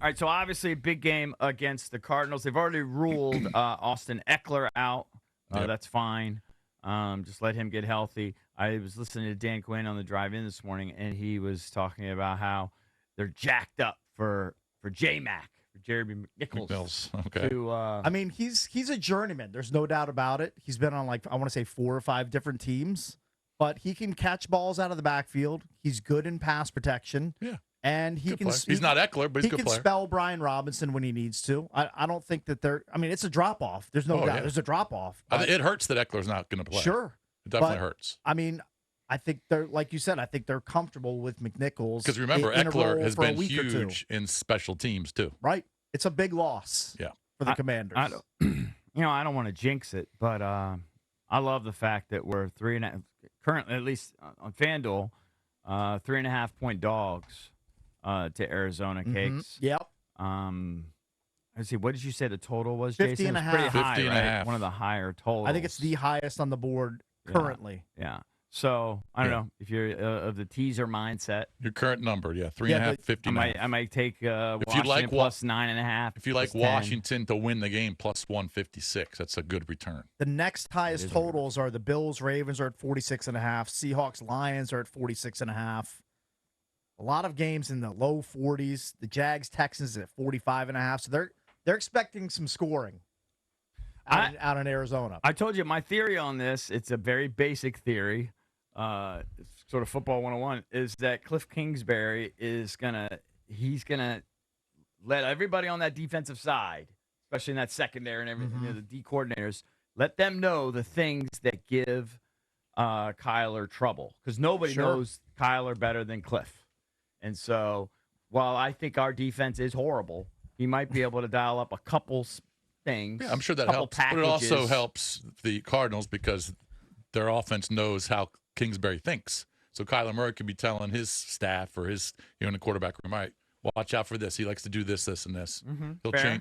All right, so obviously a big game against the Cardinals. They've already ruled Austin Eckler out. Yep. That's fine. Just let him get healthy. I was listening to Dan Quinn on the drive in this morning, and he was talking about how they're jacked up for J-Mac, for Jeremy McNichols. Okay. I mean, he's a journeyman. There's no doubt about it. He's been on, like, I want to say 4 or 5 different teams, but he can catch balls out of the backfield. He's good in pass protection. Yeah. And he can. He's not Eckler, but he's a good player. He can spell Brian Robinson when he needs to. I don't think that they're. I mean, it's a drop off. There's no doubt. Yeah. There's a drop off. It hurts that Eckler's not going to play. Sure, it definitely hurts. I mean, I think they're, like you said, I think they're comfortable with McNichols. Because remember, Eckler has been huge 2. in special teams too. Right. It's a big loss. Yeah. For the Commanders. I don't want to jinx it, but I love the fact that we're 3.5 currently, at least on FanDuel, 3.5 point dogs. To Arizona Cakes. Yep. Let's see. What did you say the total was, 50 Jason? and a It was pretty half. high, 50 and a right? half. One of the higher totals. I think it's the highest on the board currently. Yeah. So I don't know if you're of the teaser mindset. Your current number, 3.5, 50. I might take Washington you like plus 9.5. If you like Washington to win the game, plus 156. That's a good return. The next highest totals are the Bills, Ravens are at 46.5. Seahawks, Lions are at 46.5. A lot of games in the low 40s. The Jags, Texans at 45.5. So they're expecting some scoring out in Arizona. I told you my theory on this. It's a very basic theory. It's sort of football 101 is that Kliff Kingsbury he's gonna let everybody on that defensive side, especially in that secondary and everything, the D coordinators, let them know the things that give Kyler trouble, because nobody knows Kyler better than Kliff. And so, while I think our defense is horrible, he might be able to dial up a couple things. Yeah, I'm sure that helps. Packages. But it also helps the Cardinals because their offense knows how Kingsbury thinks. So Kyler Murray could be telling his staff or his, in the quarterback room, all right, watch out for this. He likes to do this, this, and this.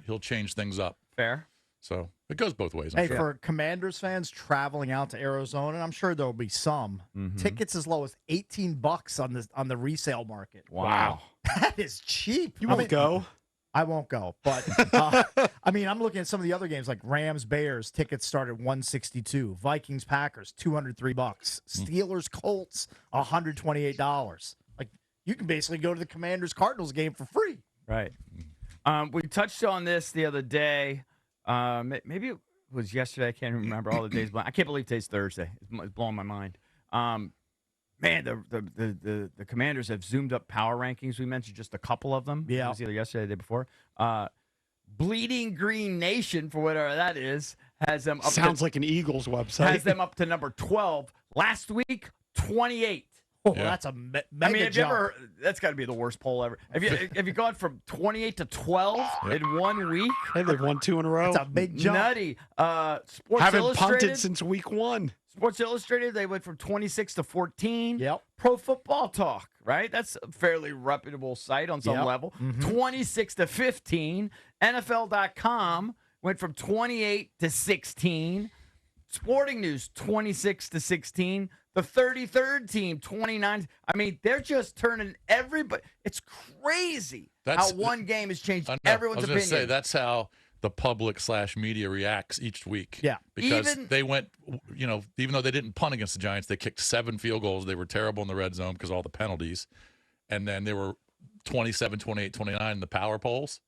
He'll change things up. Fair. So it goes both ways. Hey, for Commanders fans traveling out to Arizona, and I'm sure there'll be some tickets as low as $18 on the resale market. Wow. That is cheap. You won't go. I won't go, but I mean, I'm looking at some of the other games like Rams Bears. Tickets start at $162. Vikings Packers $203. Steelers Colts $128. Like, you can basically go to the Commanders Cardinals game for free. Right. We touched on this the other day. Maybe it was yesterday. I can't remember all the days. I can't believe today's Thursday. It's blowing my mind. Man, the Commanders have zoomed up power rankings. We mentioned just a couple of them. Yeah. It was either yesterday or the day before. Bleeding Green Nation, for whatever that is, has them up. Sounds like an Eagles website. Has them up to number 12. Last week, 28. Oh, that's a mega have you jump. ever? That's got to be the worst poll ever. Have you gone from 28 to 12 in 1 week? Hey, they've won 2 in a row. That's a big jump. Nutty. Sports Haven't Illustrated punted since week 1. Sports Illustrated, they went from 26 to 14. Yep. Pro Football Talk, right? That's a fairly reputable site on some level. 26 to 15. NFL.com went from 28 to 16. Sporting News, 26 to 16. The 33rd team, 29. I mean, they're just turning everybody. It's crazy how one game has changed everyone's opinion. I was going to say, that's how the public / media reacts each week. Yeah. Because they went, even though they didn't punt against the Giants, they kicked 7 field goals. They were terrible in the red zone because of all the penalties. And then they were 27, 28, 29 in the power polls.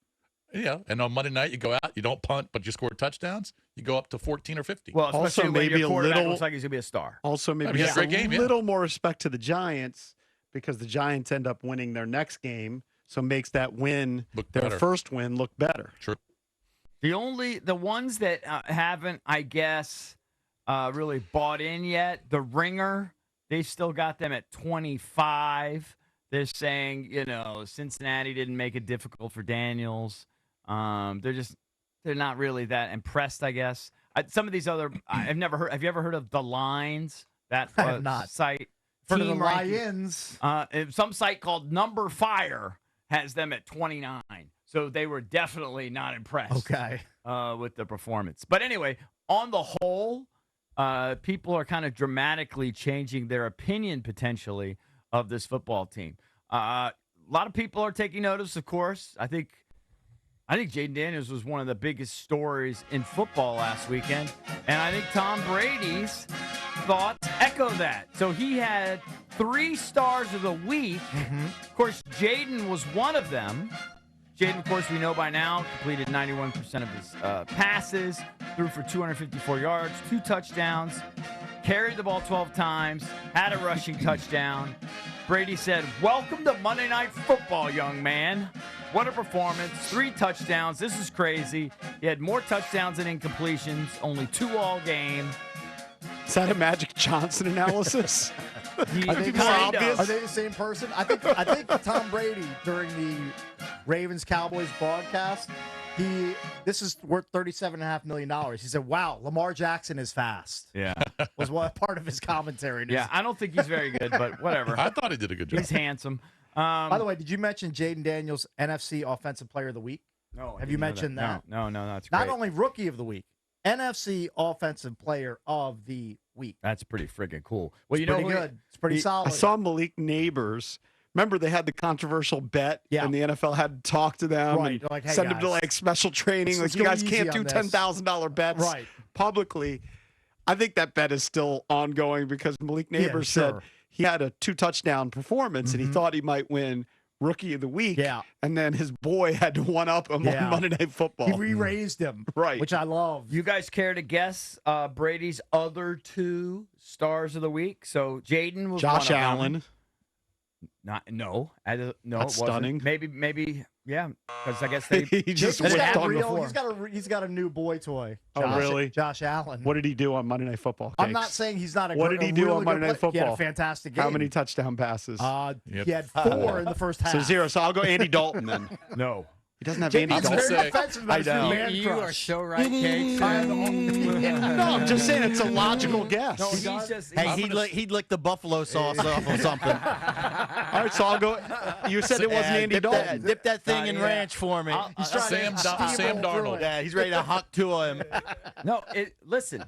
Yeah, and on Monday night, you go out, you don't punt, but you score touchdowns, you go up to 14 or 50. Well, especially Also, when maybe your a quarterback little- looks like he's going to be a star. Also, maybe he had a great game, little more respect to the Giants because the Giants end up winning their next game, so makes that win, their first win, look better. True. The ones that haven't, I guess, really bought in yet, the Ringer, they've still got them at 25. They're saying, Cincinnati didn't make it difficult for Daniels. They're not really that impressed, I guess. Some of these other, I've never heard. Have you ever heard of The Lines? That I have not. site. For the Team Lions. some site called Number Fire has them at 29. So they were definitely not impressed. Okay. With the performance. But anyway, on the whole, people are kind of dramatically changing their opinion potentially of this football team. A lot of people are taking notice, of course. I think I think Jaden Daniels was one of the biggest stories in football last weekend, and I think Tom Brady's thoughts echo that. So he had 3 stars of the week. Of course, Jaden was one of them. Jaden, of course, we know by now, completed 91% of his passes, threw for 254 yards, 2 touchdowns, carried the ball 12 times, had a rushing touchdown. Brady said, "Welcome to Monday Night Football, young man. What a performance. 3 touchdowns. This is crazy." He had more touchdowns than incompletions, only 2 all game. Is that a Magic Johnson analysis? Are they the same person? I think Tom Brady during the Ravens-Cowboys broadcast, this is worth $37.5 million. He said, "Wow, Lamar Jackson is fast." Yeah. Was what part of his commentary. Yeah, I don't think he's very good, but whatever. I thought he did a good job. He's handsome. By the way, did you mention Jaden Daniels, NFC Offensive Player of the Week? No. Have you mentioned that? No, that's great. Not only Rookie of the Week, NFC Offensive Player of the Week. That's pretty freaking cool. Well, you know, pretty good. It's pretty solid. I saw Malik Neighbors. Remember, they had the controversial bet, and the NFL had to talk to them and like, hey, send them to like special training. Like, you guys can't do $10,000 bets publicly. I think that bet is still ongoing because Malik Neighbors said he had a 2 touchdown performance and he thought he might win Rookie of the Week. Yeah. And then his boy had to one-up him on Monday Night Football. He re-raised him, which I love. You guys care to guess Brady's other 2 stars of the week? So Jaden was Josh one of Allen. them. No, That's it wasn't. stunning. Maybe, yeah, because I guess they he just He's whipped got on real, he's got a new boy toy. Oh, really? Josh Allen. What did he do on Monday Night Football? I'm not saying he's not a What did he do on Monday Night Football? He had a fantastic game. How many touchdown passes? He had 4 in the first half. So 0. So I'll go Andy Dalton then. No. He doesn't have Andy He's Dalton. very defensive about his new man You crush. are so right, Cakes. No, I'm just saying it's a logical guess. No, he's just. Hey, he'd lick the buffalo sauce off or something. All right, so I'll go. You said it wasn't Andy Dalton. Dip that thing in ranch for me. He's trying to Sam Darnold. Yeah, he's ready to huck to him. No, listen.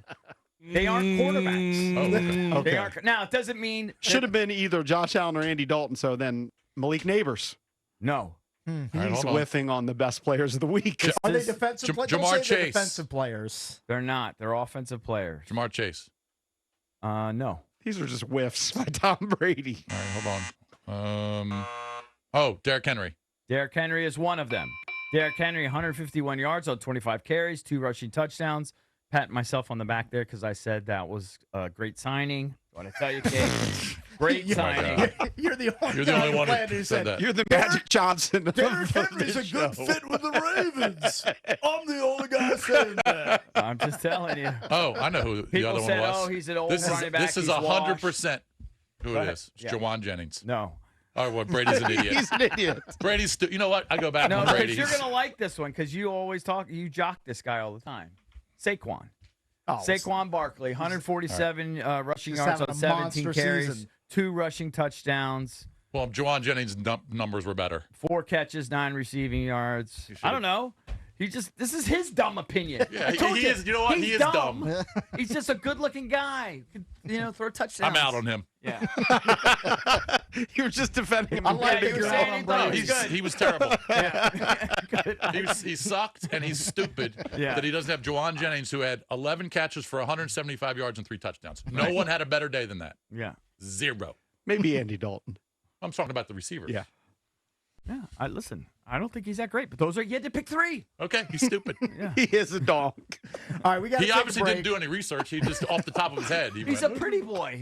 They aren't quarterbacks. Okay. They aren't. Now, it doesn't mean. Should have been either Josh Allen or Andy Dalton. So then Malik Neighbors. No. right, He's hold on. whiffing on the best players of the week. Are they defensive players? Jamar Chase. Defensive players. They're not. They're offensive players. Jamar Chase. No. These are just whiffs by Tom Brady. All right, hold on. Derrick Henry. Derrick Henry is one of them. Derrick Henry, 151 yards on 25 carries, 2 rushing touchdowns. Pat myself on the back there because I said that was a great signing. Want to tell you, Kate? Great signing. You're the only one fan who said that. You're the Magic Johnson. Derrick Henry's a good fit with the Ravens. I'm the only guy saying that. I'm just telling you. Oh, I know who the People other said, one was. "Oh, he's an old this running back. This is he's 100% who Go it ahead. is. It's Yeah. Jawan Jennings. No. Oh, well, Brady's an idiot. He's an idiot. Brady's. You know what? I go back No, on because Brady's. you're going to like this one because you always talk, you jock this guy all the time. Saquon. Saquon Barkley, 147 rushing Just yards on having a 17 monster carries, season. 2 rushing touchdowns, Well, Jawan Jennings' numbers were better. 4 catches, 9 receiving yards. I don't know. This is his dumb opinion. Yeah, I told he is. You know what? He's He is dumb. He's just a good-looking guy. Throw touchdowns. I'm out on him. Yeah. You were just defending him. Unlike Yeah, you were saying he thought he was good. He was terrible. Good. He sucked, and he's stupid Yeah. that he doesn't have Jawan Jennings, who had 11 catches for 175 yards and 3 touchdowns. No one had a better day than that. Yeah. 0. Maybe Andy Dalton. I'm talking about the receivers. Yeah. Yeah. Listen, I don't think he's that great, but you had to pick 3. Okay, he's stupid. He is a dog. All right, we got to He take a obviously break. didn't do any research. He just off the top of his head. He's a pretty boy.